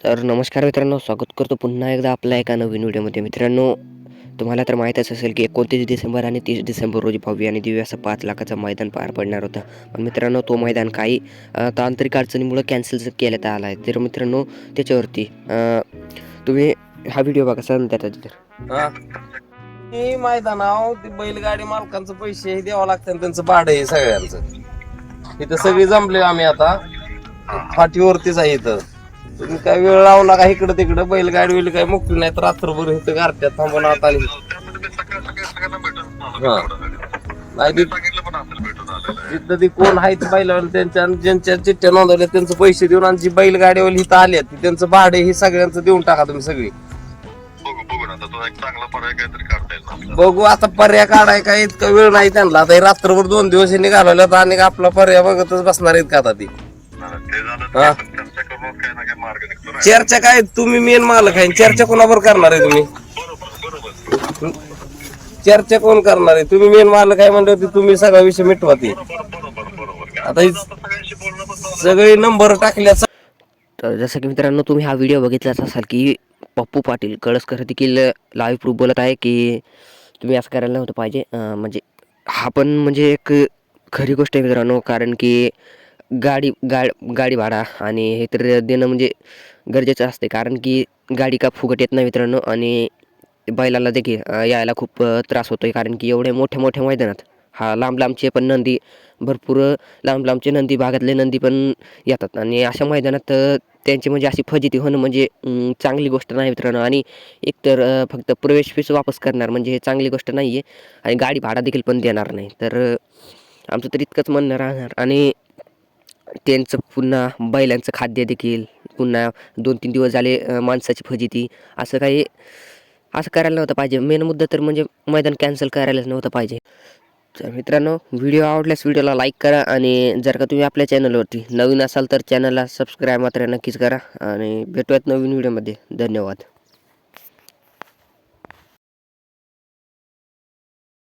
तर नमस्कार मित्रांनो, स्वागत करतो पुन्हा एकदा आपल्या एका नवीन व्हिडिओमध्ये. मित्रांनो, तुम्हाला तर माहीतच असेल की 29 डिसेंबर आणि 30 डिसेंबर रोजी भव्य आणि दिव्य असं 5 लाखाचं मैदान पार पडणार होतं. पण मित्रांनो, तो मैदान काही तांत्रिक अडचणीमुळे कॅन्सल केल्यात आला आहे. तर मित्रांनो, त्याच्यावरती तुम्ही हा व्हिडिओ बघा सर त्याच्यानंतर. हे मैदानाव ते बैलगाडी मालकांचं पैसे द्यावं लागतं, त्यांचं भाडं आहे सगळ्यांचं. इथं सगळी जमले आम्ही आता फाटीवरतीच आहे. इथं तुम्ही काय वेळ लावू नका इकडं तिकडं. बैलगाडी वेळी काय मुक्ती नाही तर रात्रभर इथं गारत्यात थांबून आता नाही तिथं ती कोण आहेत बैलवाले त्यांच्या ज्यांच्या चिठ्ठ्या नोंदवल्या त्यांचं पैसे देऊन, आणि जी बैलगाडीवाली इथं आली त्यांचं भाडे हे सगळ्यांचं देऊन टाका तुम्ही सगळी. बघू आता पर्याय काढाय काय इतका वेळ नाही त्यांना. आता रात्रभर 2 दिवस निघालवल्यात आणि आपला पर्याय बघतच बसणार आहेत का आता ती. चर्चा काय, तुम्ही मेन मालक आहे, चर्चा कोणाबरोबर करणार आहे तुम्ही? चर्चा कोण करणार आहे? तुम्ही मेन मालक आहे म्हणजे तुम्ही सगळा विषय मिटवा. ती आता सगळे नंबर टाकल्या. तर जसं की मित्रांनो, तुम्ही हा व्हिडिओ बघितलाच असाल की पप्पू पाटील कळसकर देखील लाईव्ह प्रूफ बोलत आहे की तुम्ही असं करायला नव्हतं पाहिजे. म्हणजे हा पण म्हणजे एक खरी गोष्ट आहे मित्रांनो, कारण की गाडी भाडा आणि हे तर देणं म्हणजे गरजेचं असते, कारण की गाडी का फुकट येत नाही मित्रांनो. आणि बैलाला देखील यायला खूप त्रास होतो आहे, कारण की एवढे मोठ्या मैदानात हा लांबचे पण नंदी भरपूर लांबचे नंदी भागातले नंदी पण येतात, आणि अशा मैदानात त्यांची म्हणजे अशी फजिती होणं म्हणजे चांगली गोष्ट नाही मित्रांनो. आणि एकतर फक्त प्रवेश फीस वापस करणार म्हणजे हे चांगली गोष्ट नाही आहे, आणि गाडी भाडा देखील पण देणार नाही. तर आमचं तर इतकंच म्हणणं राहणार. आणि त्यांचं पुन्हा बैलांचं खाद्य देखील पुन्हा 2-3 दिवस झाले माणसाची फजिती, असं करायला नव्हतं पाहिजे. मेन मुद्दा तर म्हणजे मैदान कॅन्सल करायलाच नव्हतं पाहिजे. तर मित्रांनो, व्हिडिओ आवडल्यास व्हिडिओला लाईक करा, आणि जर का तुम्ही आपल्या चॅनलवरती नवीन असाल तर चॅनलला सबस्क्राईब मात्र नक्कीच करा, आणि भेटूयात नवीन व्हिडिओमध्ये. धन्यवाद.